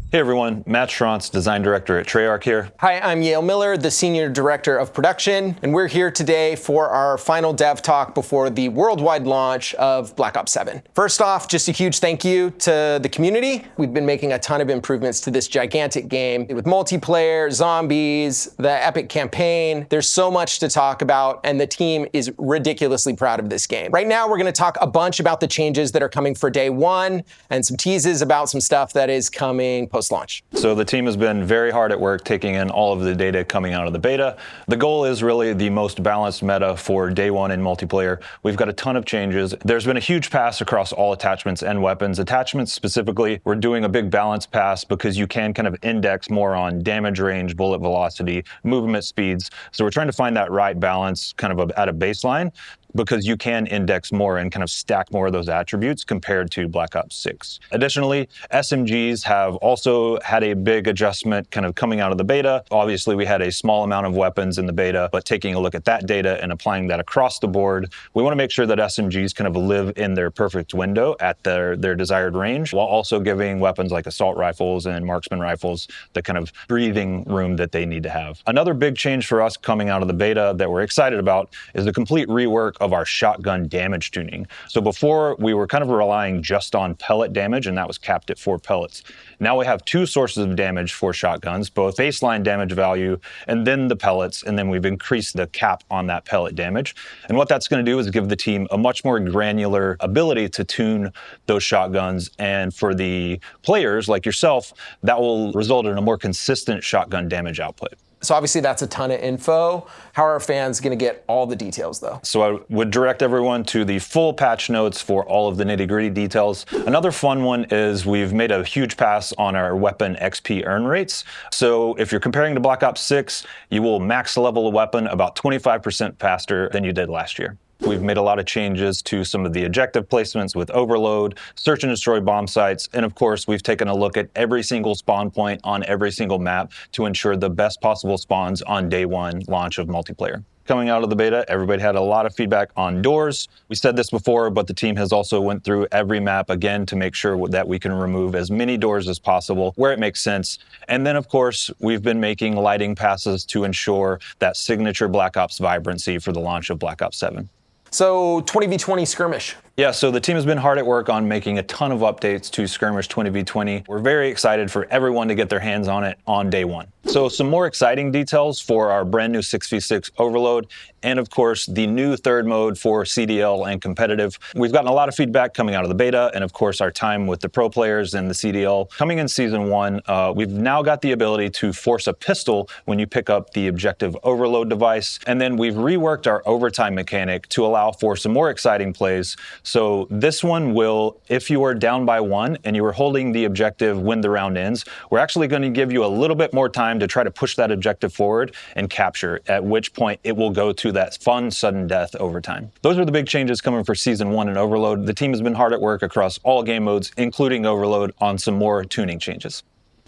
Hey everyone, Matt Schrantz, Design Director at Treyarch here. Hi, I'm Yale Miller, the Senior Director of Production, and we're here today for our final dev talk before the worldwide launch of Black Ops 7. First off, just a huge thank you to the community. We've been making a ton of improvements to this gigantic game with multiplayer, zombies, the epic campaign. There's so much to talk about, and the team is ridiculously proud of this game. Right now, we're going to talk a bunch about the changes that are coming for day one, and some teases about some stuff that is coming post-launch. So the team has been very hard at work taking in all of the data coming out of the beta. The goal is really the most balanced meta for day one in multiplayer. We've got a ton of changes. There's been a huge pass across all attachments and weapons. Attachments specifically, we're doing a big balance pass because you can kind of index more on damage range, bullet velocity, movement speeds. So we're trying to find that right balance kind of at a baseline, because you can index more and kind of stack more of those attributes compared to Black Ops 6. Additionally, SMGs have also had a big adjustment kind of coming out of the beta. Obviously, we had a small amount of weapons in the beta, but taking a look at that data and applying that across the board, we want to make sure that SMGs kind of live in their perfect window at their desired range, while also giving weapons like assault rifles and marksman rifles the kind of breathing room that they need to have. Another big change for us coming out of the beta that we're excited about is the complete rework of our shotgun damage tuning. So before, we were kind of relying just on pellet damage, and that was capped at 4 pellets. Now we have 2 sources of damage for shotguns, both baseline damage value and then the pellets, and then we've increased the cap on that pellet damage. And what that's going to do is give the team a much more granular ability to tune those shotguns, and for the players like yourself, that will result in a more consistent shotgun damage output. So obviously that's a ton of info. How are our fans going to get all the details though? So I would direct everyone to the full patch notes for all of the nitty-gritty details. Another fun one is we've made a huge pass on our weapon XP earn rates. So if you're comparing to Black Ops 6, you will max level a weapon about 25% faster than you did last year. We've made a lot of changes to some of the objective placements with overload, search and destroy bomb sites, and of course, we've taken a look at every single spawn point on every single map to ensure the best possible spawns on day one launch of multiplayer. Coming out of the beta, everybody had a lot of feedback on doors. We said this before, but the team has also went through every map again to make sure that we can remove as many doors as possible where it makes sense. And then, of course, we've been making lighting passes to ensure that signature Black Ops vibrancy for the launch of Black Ops 7. So 20v20 skirmish. Yeah, so the team has been hard at work on making a ton of updates to Skirmish 20v20. We're very excited for everyone to get their hands on it on day one. So some more exciting details for our brand new 6v6 overload, and of course, the new third mode for CDL and competitive. We've gotten a lot of feedback coming out of the beta, and of course, our time with the pro players and the CDL. Coming in season 1, we've now got the ability to force a pistol when you pick up the objective overload device, and then we've reworked our overtime mechanic to allow for some more exciting plays. So this one will, if you are down by 1 and you are holding the objective when the round ends, we're actually going to give you a little bit more time to try to push that objective forward and capture, at which point it will go to that fun sudden death overtime. Those are the big changes coming for season 1 and Overload. The team has been hard at work across all game modes, including Overload, on some more tuning changes.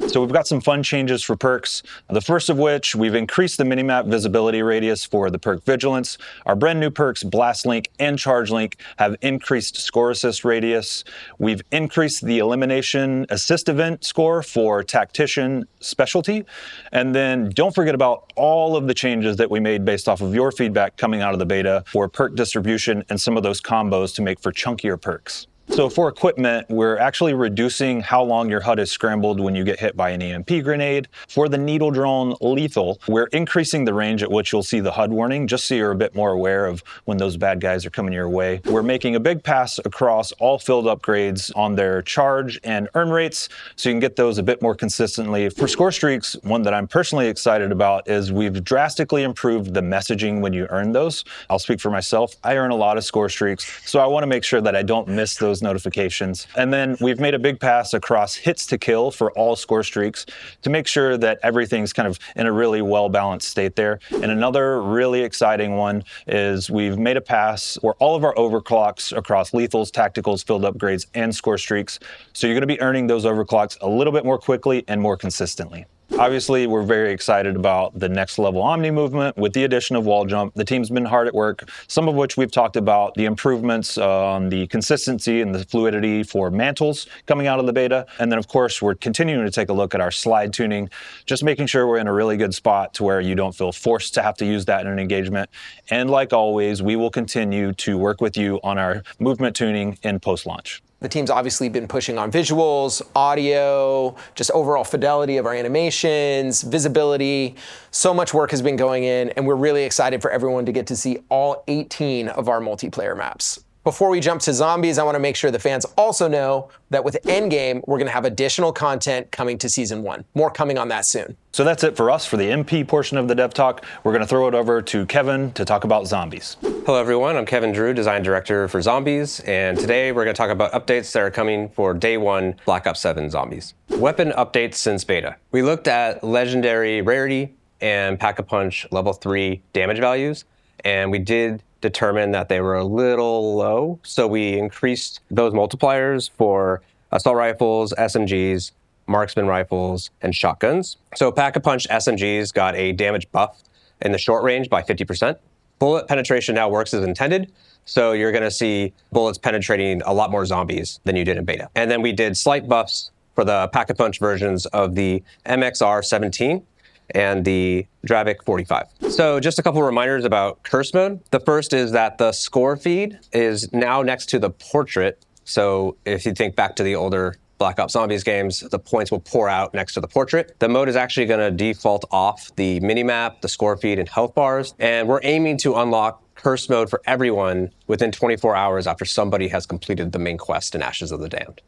So we've got some fun changes for perks. The first of which, we've increased the minimap visibility radius for the perk Vigilance. Our brand new perks Blast Link and Charge Link have increased score assist radius. We've increased the elimination assist event score for Tactician Specialty. And then don't forget about all of the changes that we made based off of your feedback coming out of the beta for perk distribution and some of those combos to make for chunkier perks. So for equipment, we're actually reducing how long your HUD is scrambled when you get hit by an EMP grenade. For the Needle Drone Lethal, we're increasing the range at which you'll see the HUD warning, just so you're a bit more aware of when those bad guys are coming your way. We're making a big pass across all field upgrades on their charge and earn rates, so you can get those a bit more consistently. For Scorestreaks, one that I'm personally excited about is we've drastically improved the messaging when you earn those. I'll speak for myself. I earn a lot of Scorestreaks, so I want to make sure that I don't miss those notifications. And then we've made a big pass across hits to kill for all Scorestreaks to make sure that everything's kind of in a really well-balanced state there. And another really exciting one is we've made a pass for all of our overclocks across lethals, tacticals, field upgrades, and Scorestreaks. So you're going to be earning those overclocks a little bit more quickly and more consistently. Obviously, we're very excited about the next level Omni movement with the addition of wall jump. The team's been hard at work, some of which we've talked about, the improvements on the consistency and the fluidity for mantles coming out of the beta. And then, of course, we're continuing to take a look at our slide tuning, just making sure we're in a really good spot to where you don't feel forced to have to use that in an engagement. And like always, we will continue to work with you on our movement tuning in post-launch. The team's obviously been pushing on visuals, audio, just overall fidelity of our animations, visibility. So much work has been going in, and we're really excited for everyone to get to see all 18 of our multiplayer maps. Before we jump to zombies, I want to make sure the fans also know that with Endgame, we're going to have additional content coming to Season 1. More coming on that soon. So that's it for us for the MP portion of the Dev Talk. We're going to throw it over to Kevin to talk about zombies. Hello everyone, I'm Kevin Drew, Design Director for Zombies, and today we're going to talk about updates that are coming for Day 1 Black Ops 7 Zombies. Weapon updates since beta. We looked at Legendary Rarity and Pack-a-Punch Level 3 damage values, and we did determine that they were a little low, so we increased those multipliers for assault rifles, SMGs, marksman rifles, and shotguns. So Pack-a-Punch SMGs got a damage buff in the short range by 50%. Bullet penetration now works as intended, so you're going to see bullets penetrating a lot more zombies than you did in beta. And then we did slight buffs for the Pack-a-Punch versions of the MXR 17 and the Dravik 45. So just a couple of reminders about curse mode. The first is that the score feed is now next to the portrait. So if you think back to the older Black Ops Zombies games, the points will pour out next to the portrait. The mode is actually going to default off the minimap, the score feed, and health bars. And we're aiming to unlock curse mode for everyone within 24 hours after somebody has completed the main quest in Ashes of the Damned.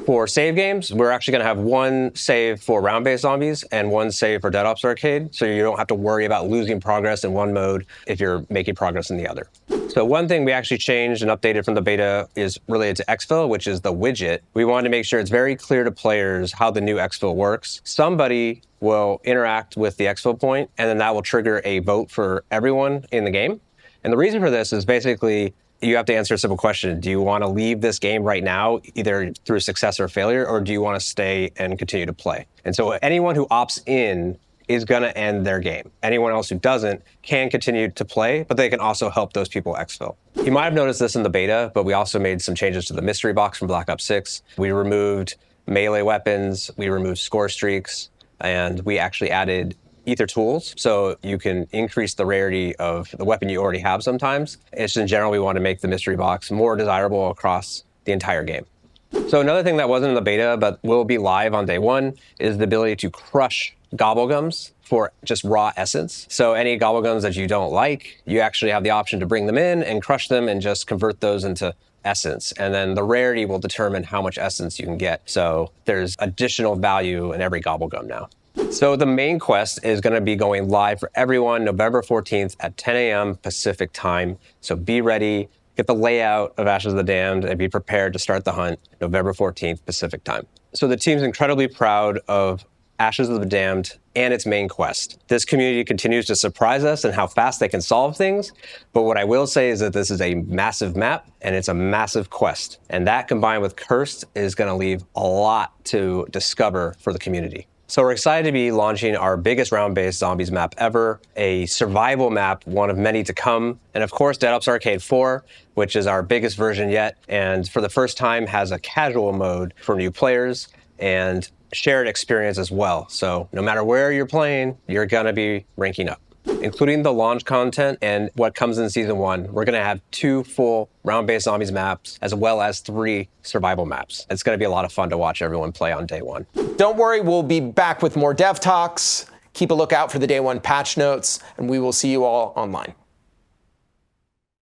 For save games, we're actually going to have one save for round-based zombies and one save for Dead Ops Arcade, so you don't have to worry about losing progress in one mode if you're making progress in the other. So one thing we actually changed and updated from the beta is related to Exfil, which is the widget. We wanted to make sure it's very clear to players how the new Exfil works. Somebody will interact with the Exfil point, and then that will trigger a vote for everyone in the game. And the reason for this is basically you have to answer a simple question. Do you want to leave this game right now, either through success or failure, or do you want to stay and continue to play? And so anyone who opts in is going to end their game. Anyone else who doesn't can continue to play, but they can also help those people exfil. You might have noticed this in the beta, but we also made some changes to the mystery box from Black Ops 6. We removed melee weapons, we removed score streaks, and we actually added ether tools, so you can increase the rarity of the weapon you already have sometimes. It's in general, we want to make the mystery box more desirable across the entire game. So another thing that wasn't in the beta, but will be live on Day 1, is the ability to crush GobbleGums for just raw essence. So any GobbleGums that you don't like, you actually have the option to bring them in and crush them and just convert those into essence. And then the rarity will determine how much essence you can get. So there's additional value in every GobbleGum now. So the main quest is going to be going live for everyone November 14th at 10 a.m. Pacific time. So be ready, get the layout of Ashes of the Damned, and be prepared to start the hunt November 14th Pacific time. So the team's incredibly proud of Ashes of the Damned and its main quest. This community continues to surprise us in how fast they can solve things, but what I will say is that this is a massive map and it's a massive quest. And that combined with Cursed is going to leave a lot to discover for the community. So we're excited to be launching our biggest round-based zombies map ever, a survival map, one of many to come, and of course Dead Ops Arcade 4, which is our biggest version yet, and for the first time has a casual mode for new players and shared experience as well. So no matter where you're playing, you're gonna be ranking up. Including the launch content and what comes in Season 1, we're going to have 2 full round-based zombies maps, as well as 3 survival maps. It's going to be a lot of fun to watch everyone play on Day 1. Don't worry, we'll be back with more Dev Talks. Keep a lookout for the Day 1 patch notes, and we will see you all online.